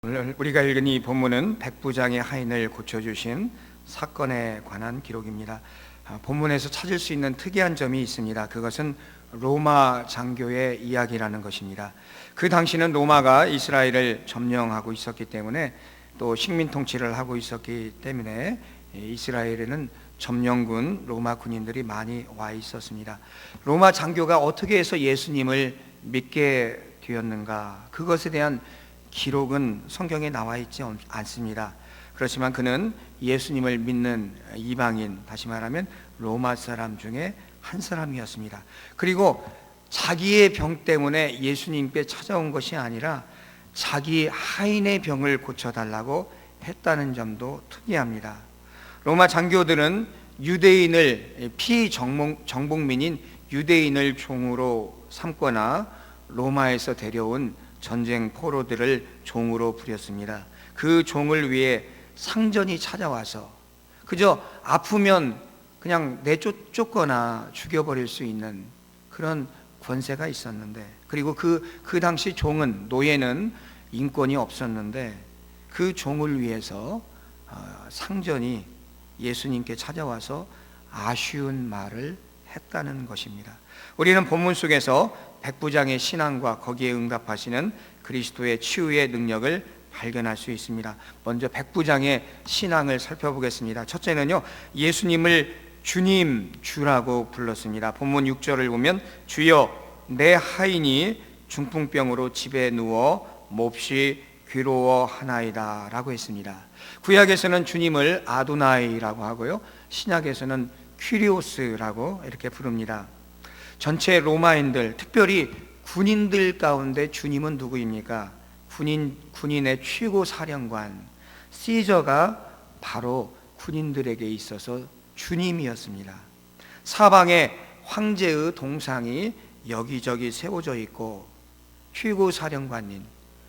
오늘 우리가 읽은 이 본문은 백부장의 하인을 고쳐주신 사건에 관한 기록입니다. 본문에서 찾을 수 있는 특이한 점이 있습니다. 그것은 로마 장교의 이야기라는 것입니다. 그 당시는 로마가 이스라엘을 점령하고 있었기 때문에, 또 식민 통치를 하고 있었기 때문에 이스라엘에는 점령군 로마 군인들이 많이 와 있었습니다. 로마 장교가 어떻게 해서 예수님을 믿게 되었는가, 그것에 대한 기록은 성경에 나와 있지 않습니다. 그렇지만 그는 예수님을 믿는 이방인, 다시 말하면 로마 사람 중에 한 사람이었습니다. 그리고 자기의 병 때문에 예수님께 찾아온 것이 아니라 자기 하인의 병을 고쳐달라고 했다는 점도 특이합니다. 로마 장교들은 유대인을, 피정복민인 유대인을 종으로 삼거나 로마에서 데려온 전쟁 포로들을 종으로 부렸습니다. 그 종을 위해 상전이 찾아와서 그저 아프면 그냥 내쫓거나 죽여버릴 수 있는 그런 권세가 있었는데, 그리고 그 당시 종은, 노예는 인권이 없었는데, 그 종을 위해서 상전이 예수님께 찾아와서 아쉬운 말을 했다는 것입니다. 우리는 본문 속에서 백부장의 신앙과 거기에 응답하시는 그리스도의 치유의 능력을 발견할 수 있습니다. 먼저 백부장의 신앙을 살펴보겠습니다. 첫째는요, 예수님을 주님, 주라고 불렀습니다. 본문 6절을 보면 주여 내 하인이 중풍병으로 집에 누워 몹시 괴로워하나이다 라고 했습니다. 구약에서는 주님을 아도나이라고 하고요, 신약에서는 퀴리오스라고 이렇게 부릅니다. 전체 로마인들, 특별히 군인들 가운데 주님은 누구입니까? 군인의 최고 사령관 시저가 바로 군인들에게 있어서 주님이었습니다. 사방에 황제의 동상이 여기저기 세워져 있고, 최고 사령관인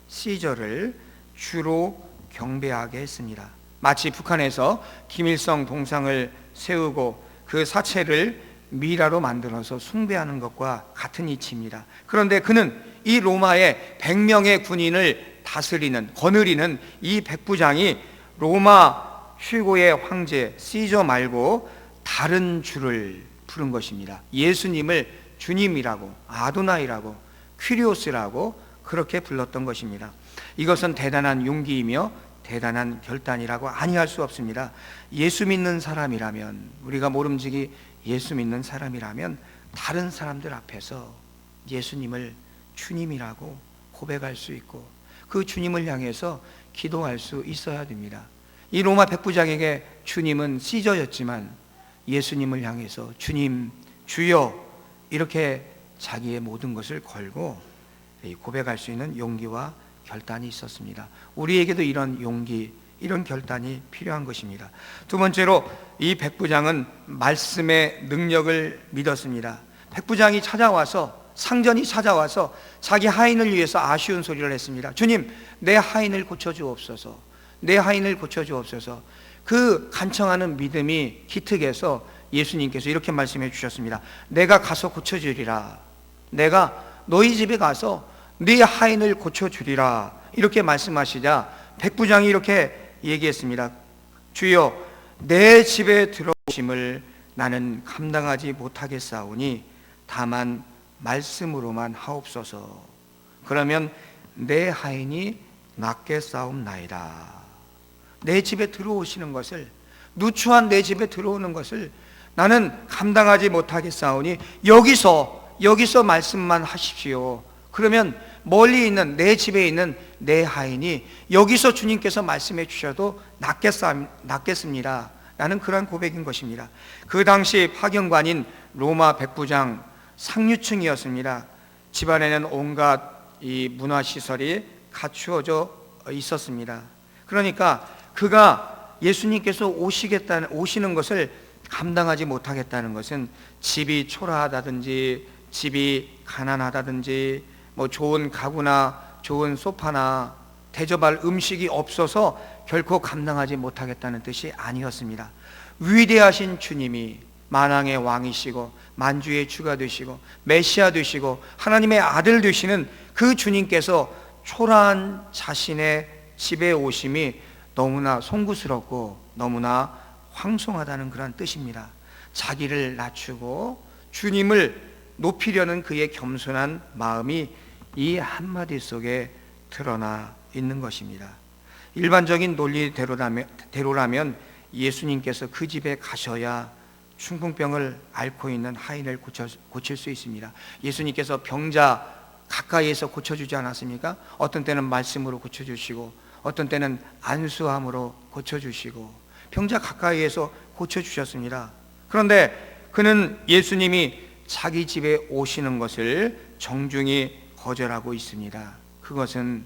시저를 주로 경배하게 했습니다. 마치 북한에서 김일성 동상을 세우고 그 사체를 미라로 만들어서 숭배하는 것과 같은 이치입니다. 그런데 그는 이 로마의 100명의 군인을 다스리는, 거느리는 이 백부장이 로마 최고의 황제 시저 말고 다른 주를 부른 것입니다. 예수님을 주님이라고, 아도나이라고, 퀴리오스라고 그렇게 불렀던 것입니다. 이것은 대단한 용기이며 대단한 결단이라고 아니할 수 없습니다. 예수 믿는 사람이라면, 우리가 모름지기 예수 믿는 사람이라면 다른 사람들 앞에서 예수님을 주님이라고 고백할 수 있고, 그 주님을 향해서 기도할 수 있어야 됩니다. 이 로마 백부장에게 주님은 시저였지만 예수님을 향해서 주님, 주여 이렇게 자기의 모든 것을 걸고 고백할 수 있는 용기와 결단이 있었습니다. 우리에게도 이런 용기, 이런 결단이 필요한 것입니다. 두 번째로 이 백부장은 말씀의 능력을 믿었습니다. 백부장이 찾아와서, 상전이 찾아와서 자기 하인을 위해서 아쉬운 소리를 했습니다. 주님, 내 하인을 고쳐주옵소서, 내 하인을 고쳐주옵소서. 그 간청하는 믿음이 기특해서 예수님께서 이렇게 말씀해 주셨습니다. 내가 가서 고쳐주리라. 내가 너희 집에 가서 네 하인을 고쳐주리라. 이렇게 말씀하시자 백부장이 이렇게 얘기했습니다. 주여, 내 집에 들어오심을 나는 감당하지 못하겠사오니 다만 말씀으로만 하옵소서. 그러면 내 하인이 낫겠사옵나이다. 내 집에 들어오시는 것을, 누추한 내 집에 들어오는 것을 나는 감당하지 못하겠사오니 여기서 말씀만 하십시오. 그러면 멀리 있는, 내 집에 있는 내 하인이 여기서 주님께서 말씀해 주셔도 낫겠습니다. 라는 그런 고백인 것입니다. 그 당시 파견관인 로마 백부장 상류층이었습니다. 집안에는 온갖 이 문화시설이 갖추어져 있었습니다. 그러니까 그가 예수님께서 오시는 것을 감당하지 못하겠다는 것은 집이 초라하다든지, 집이 가난하다든지, 좋은 가구나 좋은 소파나 대접할 음식이 없어서 결코 감당하지 못하겠다는 뜻이 아니었습니다. 위대하신 주님이 만왕의 왕이시고 만주의 주가 되시고 메시아 되시고 하나님의 아들 되시는 그 주님께서 초라한 자신의 집에 오심이 너무나 송구스럽고 너무나 황송하다는 그런 뜻입니다. 자기를 낮추고 주님을 높이려는 그의 겸손한 마음이 이 한마디 속에 드러나 있는 것입니다. 일반적인 논리대로라면 예수님께서 그 집에 가셔야 중풍병을 앓고 있는 하인을 고칠 수 있습니다. 예수님께서 병자 가까이에서 고쳐주지 않았습니까? 어떤 때는 말씀으로 고쳐주시고 어떤 때는 안수함으로 고쳐주시고 병자 가까이에서 고쳐주셨습니다. 그런데 그는 예수님이 자기 집에 오시는 것을 정중히 거절하고 있습니다. 그것은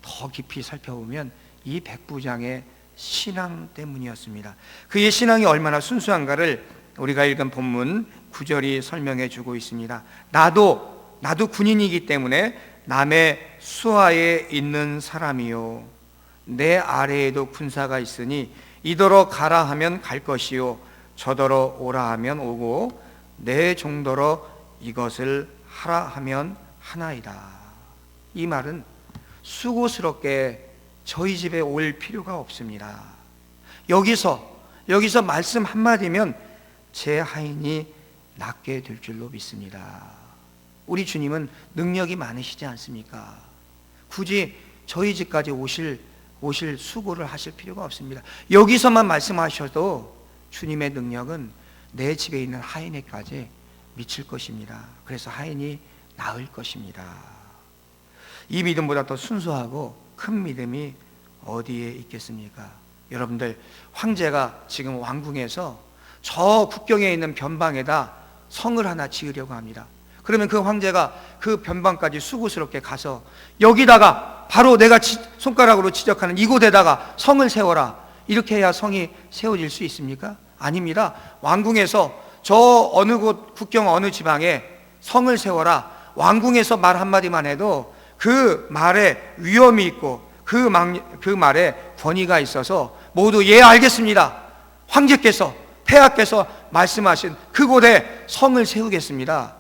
더 깊이 살펴보면 이 백부장의 신앙 때문이었습니다. 그의 신앙이 얼마나 순수한가를 우리가 읽은 본문 9절이 설명해 주고 있습니다. 나도 군인이기 때문에 남의 수하에 있는 사람이요 내 아래에도 군사가 있으니 이더러 가라 하면 갈 것이요 저더러 오라 하면 오고 내 종더러 이것을 하라 하면 하나이다. 이 말은 수고스럽게 저희 집에 올 필요가 없습니다. 여기서 말씀 한마디면 제 하인이 낫게 될 줄로 믿습니다. 우리 주님은 능력이 많으시지 않습니까? 굳이 저희 집까지 오실 수고를 하실 필요가 없습니다. 여기서만 말씀하셔도 주님의 능력은 내 집에 있는 하인에까지 미칠 것입니다. 그래서 하인이 나을 것입니다. 이 믿음보다 더 순수하고 큰 믿음이 어디에 있겠습니까? 여러분들, 황제가 지금 왕궁에서 저 국경에 있는 변방에다 성을 하나 지으려고 합니다. 그러면 그 황제가 그 변방까지 수고스럽게 가서 여기다가 바로 내가 손가락으로 지적하는 이곳에다가 성을 세워라, 이렇게 해야 성이 세워질 수 있습니까? 아닙니다. 왕궁에서 저 어느 곳 국경 어느 지방에 성을 세워라, 왕궁에서 말 한마디만 해도 그 말에 위험이 있고 그 말에 권위가 있어서 모두 예 알겠습니다, 황제께서 폐하께서 말씀하신 그곳에 성을 세우겠습니다.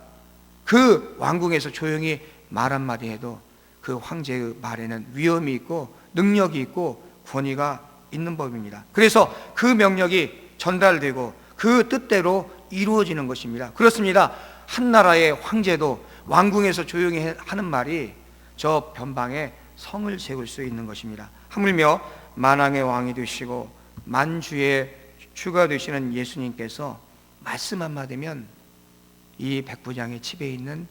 그 왕궁에서 조용히 말 한마디 해도 그 황제의 말에는 위험이 있고 능력이 있고 권위가 있는 법입니다. 그래서 그 명령이 전달되고 그 뜻대로 이루어지는 것입니다. 그렇습니다. 한 나라의 황제도 왕궁에서 조용히 하는 말이 저 변방에 성을 세울 수 있는 것입니다. 하물며 만왕의 왕이 되시고 만주의 주가 되시는 예수님께서 말씀 한마디면 이 백부장의 집에 있는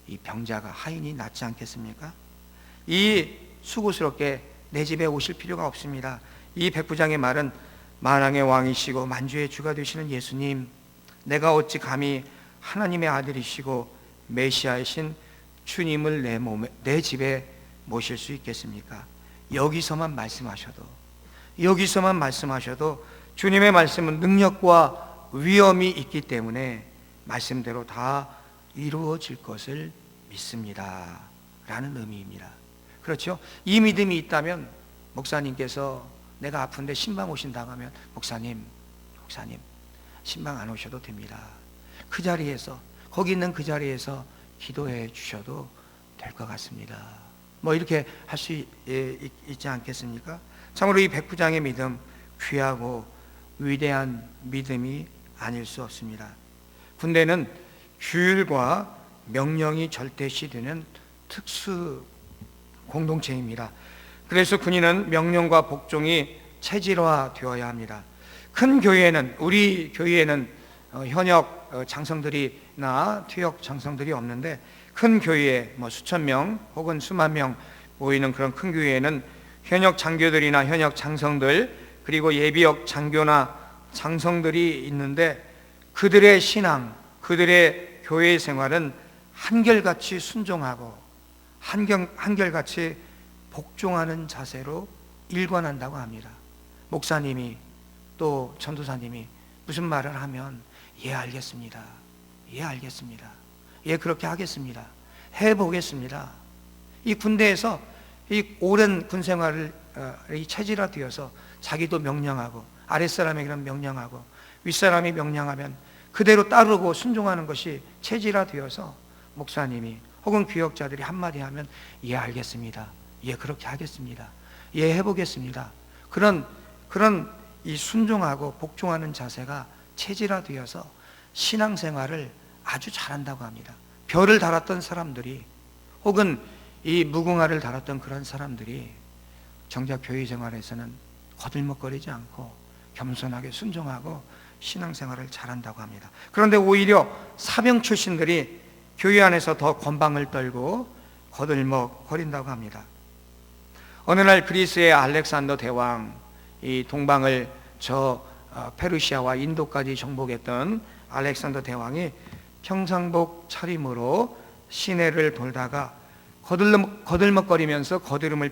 이 병자가 하인이 낫지 않겠습니까? 이 수고스럽게 내 집에 오실 필요가 없습니다. 이 백부장의 말은 만왕의 왕이시고 만주의 주가 되시는 예수님, 내가 어찌 감히 하나님의 아들이시고 메시아이신 주님을 내 집에 모실 수 있겠습니까? 여기서만 말씀하셔도 주님의 말씀은 능력과 위엄이 있기 때문에 말씀대로 다 이루어질 것을 믿습니다 라는 의미입니다. 그렇죠? 이 믿음이 있다면 목사님께서 내가 아픈데 신방 오신다고 하면 목사님 신방 안 오셔도 됩니다. 그 자리에서, 거기 있는 그 자리에서 기도해 주셔도 될 것 같습니다. 뭐 이렇게 할 수 있지 않겠습니까? 참으로 이 백부장의 믿음, 귀하고 위대한 믿음이 아닐 수 없습니다. 군대는 규율과 명령이 절대시되는 특수 공동체입니다. 그래서 군인은 명령과 복종이 체질화되어야 합니다. 큰 교회에는, 우리 교회에는 현역 장성들이나 퇴역 장성들이 없는데, 큰 교회에 수천 명 혹은 수만 명 모이는 그런 큰 교회에는 현역 장교들이나 현역 장성들, 그리고 예비역 장교나 장성들이 있는데, 그들의 신앙, 그들의 교회 생활은 한결같이 순종하고 한결같이 복종하는 자세로 일관한다고 합니다. 목사님이 또 전도사님이 무슨 말을 하면 예 알겠습니다, 예 그렇게 하겠습니다, 해보겠습니다. 이 군대에서 이 오랜 군 생활을 체질화되어서 자기도 명령하고 아랫사람에게는 명령하고 윗사람이 명령하면 그대로 따르고 순종하는 것이 체질화되어서 목사님이 혹은 귀역자들이 한마디 하면 예 알겠습니다, 예 그렇게 하겠습니다, 이해해 보겠습니다. 그런 이 순종하고 복종하는 자세가 체질화되어서 신앙생활을 아주 잘한다고 합니다. 별을 달았던 사람들이, 혹은 이 무궁화를 달았던 그런 사람들이 정작 교회 생활에서는 거들먹거리지 않고 겸손하게 순종하고 신앙생활을 잘한다고 합니다. 그런데 오히려 사병 출신들이 교회 안에서 더 건방을 떨고 거들먹거린다고 합니다. 어느 날 그리스의 알렉산더 대왕, 이 동방을 페르시아와 인도까지 정복했던 알렉산더 대왕이 평상복 차림으로 시내를 돌다가 거들먹거리면서 거드름을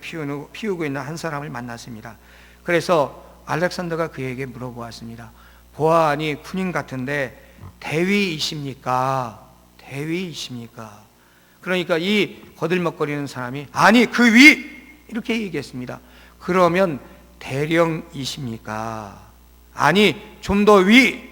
피우고 있는 한 사람을 만났습니다. 그래서 알렉산더가 그에게 물어보았습니다. 보아하니 군인 같은데 대위이십니까? 대위이십니까? 그러니까 이 거들먹거리는 사람이 아니 그 위! 이렇게 얘기했습니다. 그러면 대령이십니까? 아니 좀 더 위!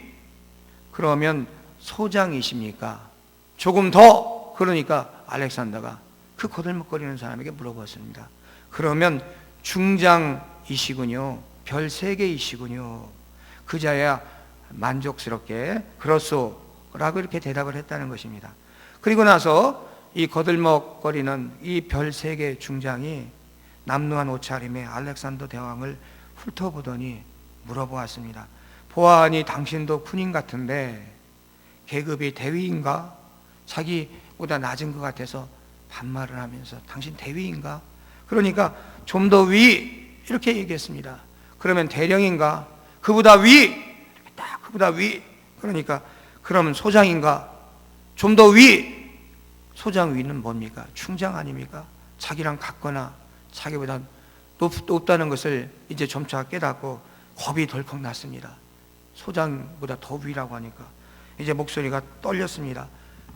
그러면 소장이십니까? 조금 더! 그러니까 알렉산더가 그 거들먹거리는 사람에게 물어봤습니다. 그러면 중장이시군요. 별 3개이시군요. 그자야 만족스럽게 그렇소 라고 이렇게 대답을 했다는 것입니다. 그리고 나서 이 거들먹거리는 이 별 3개 중장이 남루한 옷차림에 알렉산더 대왕을 훑어보더니 물어보았습니다. 보아하니 당신도 군인 같은데 계급이 대위인가? 자기보다 낮은 것 같아서 반말을 하면서 당신 대위인가? 그러니까 좀 더 위! 이렇게 얘기했습니다. 그러면 대령인가? 그보다 위! 딱 그보다 위! 그러니까 그러면 소장인가? 좀 더 위! 소장 위는 뭡니까? 충장 아닙니까? 자기랑 같거나 자기보다 높다는 것을 이제 점차 깨닫고 겁이 덜컥 났습니다. 소장보다 더 위라고 하니까 이제 목소리가 떨렸습니다.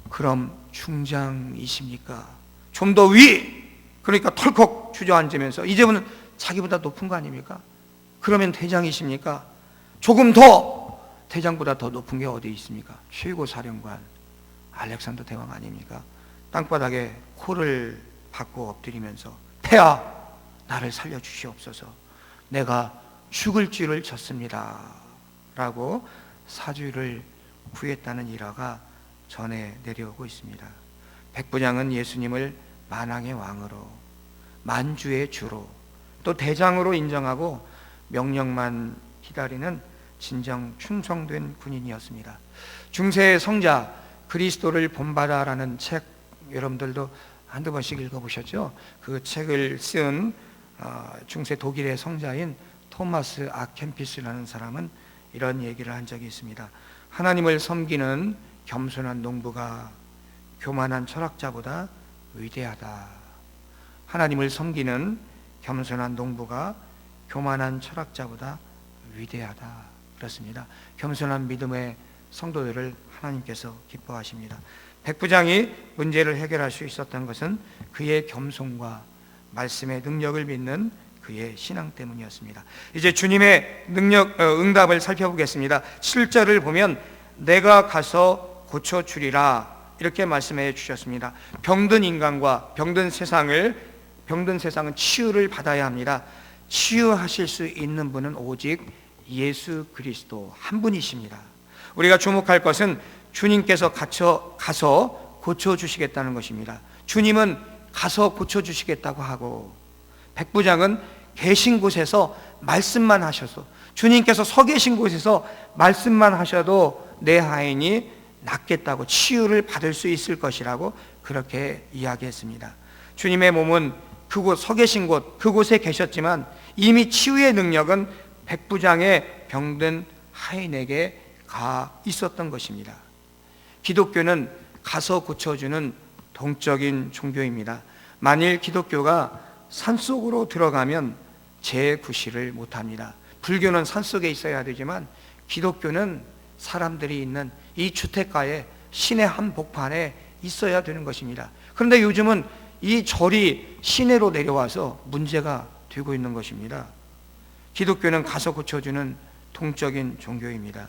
그럼 중장이십니까? 좀 더 위! 그러니까 털컥 주저앉으면서 이제는 자기보다 높은 거 아닙니까? 그러면 대장이십니까? 조금 더! 대장보다 더 높은 게 어디 있습니까? 최고사령관 알렉산더 대왕 아닙니까? 땅바닥에 코를 박고 엎드리면서 폐하 나를 살려주시옵소서, 내가 죽을 죄를 졌습니다 라고 사죄를 구했다는 일화가 전해 내려오고 있습니다. 백부장은 예수님을 만왕의 왕으로, 만주의 주로, 또 대장으로 인정하고 명령만 기다리는 진정 충성된 군인이었습니다. 중세의 성자 그리스도를 본받아라는 책, 여러분들도 한두 번씩 읽어보셨죠? 그 책을 쓴 중세 독일의 성자인 토마스 아켄피스라는 사람은 이런 얘기를 한 적이 있습니다. 하나님을 섬기는 겸손한 농부가 교만한 철학자보다 위대하다. 하나님을 섬기는 겸손한 농부가 교만한 철학자보다 위대하다. 그렇습니다. 겸손한 믿음의 성도들을 하나님께서 기뻐하십니다. 백부장이 문제를 해결할 수 있었던 것은 그의 겸손과 말씀의 능력을 믿는 그의 신앙 때문이었습니다. 이제 주님의 응답을 살펴보겠습니다. 7절을 보면 내가 가서 고쳐주리라 이렇게 말씀해 주셨습니다. 병든 인간과 병든 세상은 치유를 받아야 합니다. 치유하실 수 있는 분은 오직 예수 그리스도 한 분이십니다. 우리가 주목할 것은 주님께서 가서 고쳐주시겠다는 것입니다. 주님은 가서 고쳐주시겠다고 하고, 백부장은 계신 곳에서 말씀만 하셔서, 주님께서 서 계신 곳에서 말씀만 하셔도 내 하인이 낫겠다고, 치유를 받을 수 있을 것이라고 그렇게 이야기했습니다. 주님의 몸은 그곳 서 계신 곳, 그곳에 계셨지만 이미 치유의 능력은 백부장의 병든 하인에게 가 있었던 것입니다. 기독교는 가서 고쳐주는 동적인 종교입니다. 만일 기독교가 산속으로 들어가면 재구실을 못합니다. 불교는 산속에 있어야 되지만 기독교는 사람들이 있는 이 주택가에 시내 한복판에 있어야 되는 것입니다. 그런데 요즘은 이 절이 시내로 내려와서 문제가 되고 있는 것입니다. 기독교는 가서 고쳐주는 동적인 종교입니다.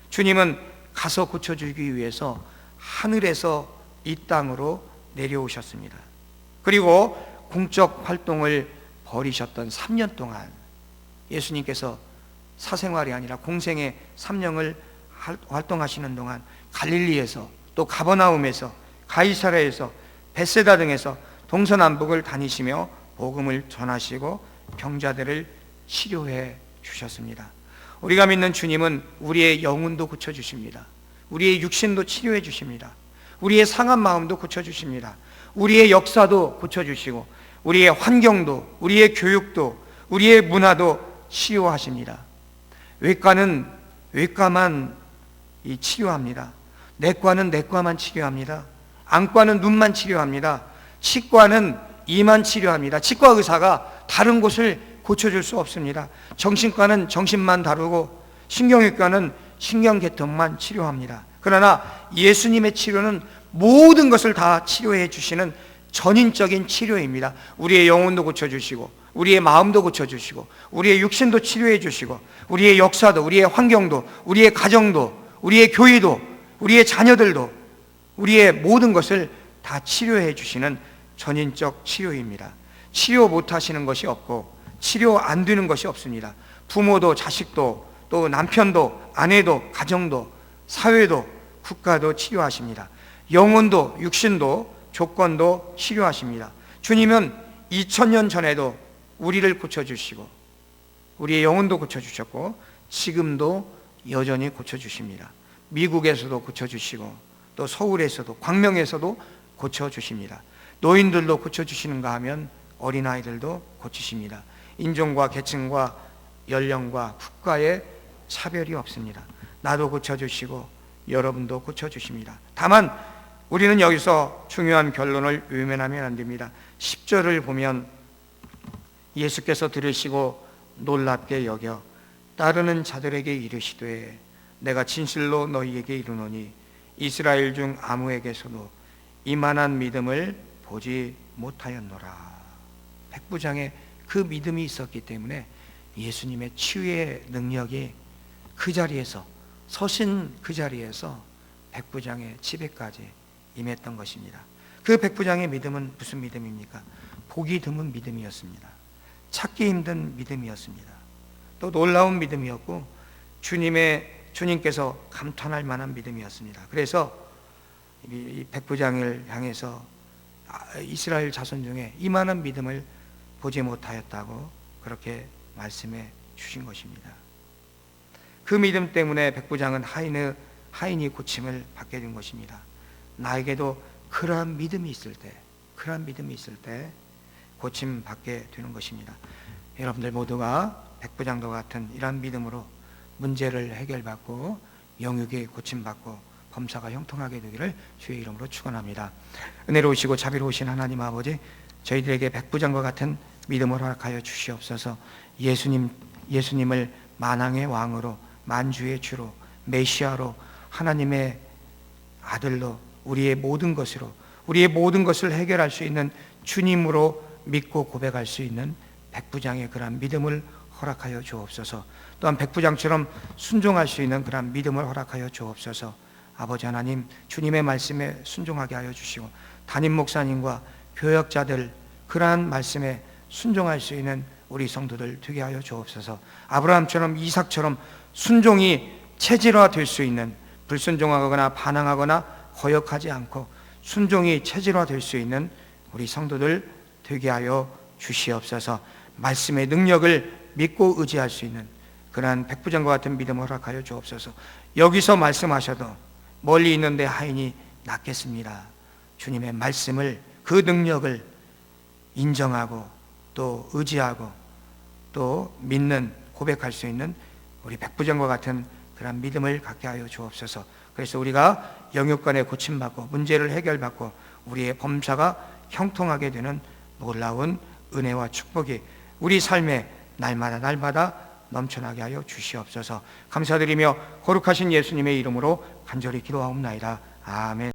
주님은 가서 고쳐주기 위해서 하늘에서 이 땅으로 내려오셨습니다. 그리고 공적 활동을 버리셨던 3년 동안 예수님께서 사생활이 아니라 공생의 3년을 활동하시는 동안 갈릴리에서 또 가버나움에서 가이사랴에서 벳세다 등에서 동서남북을 다니시며 복음을 전하시고 병자들을 치료해 주셨습니다. 우리가 믿는 주님은 우리의 영혼도 고쳐주십니다. 우리의 육신도 치료해 주십니다. 우리의 상한 마음도 고쳐주십니다. 우리의 역사도 고쳐주시고 우리의 환경도, 우리의 교육도, 우리의 문화도 치유하십니다. 외과는 외과만 치료합니다. 내과는 내과만 치료합니다. 안과는 눈만 치료합니다. 치과는 이만 치료합니다. 치과 의사가 다른 곳을 고쳐줄 수 없습니다. 정신과는 정신만 다루고 신경외과는 신경계통만 치료합니다. 그러나 예수님의 치료는 모든 것을 다 치료해 주시는 전인적인 치료입니다. 우리의 영혼도 고쳐주시고 우리의 마음도 고쳐주시고 우리의 육신도 치료해 주시고 우리의 역사도, 우리의 환경도, 우리의 가정도, 우리의 교회도, 우리의 자녀들도, 우리의 모든 것을 다 치료해 주시는 전인적 치료입니다. 치료 못하시는 것이 없고 치료 안 되는 것이 없습니다. 부모도 자식도 또 남편도 아내도 가정도 사회도 국가도 치료하십니다. 영혼도 육신도 조건도 치료하십니다. 주님은 2000년 전에도 우리를 고쳐주시고 우리의 영혼도 고쳐주셨고 지금도 여전히 고쳐주십니다. 미국에서도 고쳐주시고 또 서울에서도 광명에서도 고쳐주십니다. 노인들도 고쳐주시는가 하면 어린아이들도 고치십니다. 인종과 계층과 연령과 국가의 차별이 없습니다. 나도 고쳐주시고 여러분도 고쳐주십니다. 다만 우리는 여기서 중요한 결론을 외면하면 안 됩니다. 10절을 보면 예수께서 들으시고 놀랍게 여겨 따르는 자들에게 이르시되 내가 진실로 너희에게 이르노니 이스라엘 중 아무에게서도 이만한 믿음을 보지 못하였노라. 백부장의 그 믿음이 있었기 때문에 예수님의 치유의 능력이 그 자리에서 서신 그 자리에서 백부장의 집에까지 임했던 것입니다. 그 백부장의 믿음은 무슨 믿음입니까? 보기 드문 믿음이었습니다. 찾기 힘든 믿음이었습니다. 또 놀라운 믿음이었고 주님께서 감탄할 만한 믿음이었습니다. 그래서 이 백부장을 향해서 이스라엘 자손 중에 이만한 믿음을 보지 못하였다고 그렇게 말씀해 주신 것입니다. 그 믿음 때문에 백부장은 하인이 고침을 받게 된 것입니다. 나에게도 그러한 믿음이 있을 때 고침 받게 되는 것입니다. 여러분들 모두가 백부장과 같은 이러한 믿음으로 문제를 해결받고 영육이 고침받고 범사가 형통하게 되기를 주의 이름으로 축원합니다. 은혜로우시고 자비로우신 하나님 아버지, 저희들에게 백부장과 같은 믿음을 허락하여 주시옵소서. 예수님을 만왕의 왕으로, 만주의 주로, 메시아로, 하나님의 아들로, 우리의 모든 것을 해결할 수 있는 주님으로 믿고 고백할 수 있는 백부장의 그러한 믿음을 허락하여 주옵소서. 또한 백부장처럼 순종할 수 있는 그러한 믿음을 허락하여 주옵소서. 아버지 하나님, 주님의 말씀에 순종하게 하여 주시고 담임 목사님과 교역자들 그러한 말씀에 순종할 수 있는 우리 성도들 되게 하여 주옵소서. 아브라함처럼 이삭처럼 순종이 체질화될 수 있는, 불순종하거나 반항하거나 거역하지 않고 순종이 체질화될 수 있는 우리 성도들 되게 하여 주시옵소서. 말씀의 능력을 믿고 의지할 수 있는 그러한 백부장과 같은 믿음을 허락하여 주옵소서. 여기서 말씀하셔도 멀리 있는데 하인이 낫겠습니다. 주님의 말씀을, 그 능력을 인정하고 또 의지하고 또 믿는, 고백할 수 있는 우리 백부장과 같은 그런 믿음을 갖게 하여 주옵소서. 그래서 우리가 영육간에 고침받고 문제를 해결받고 우리의 범사가 형통하게 되는 놀라운 은혜와 축복이 우리 삶에 날마다 넘쳐나게 하여 주시옵소서. 감사드리며 거룩하신 예수님의 이름으로 간절히 기도하옵나이다. 아멘.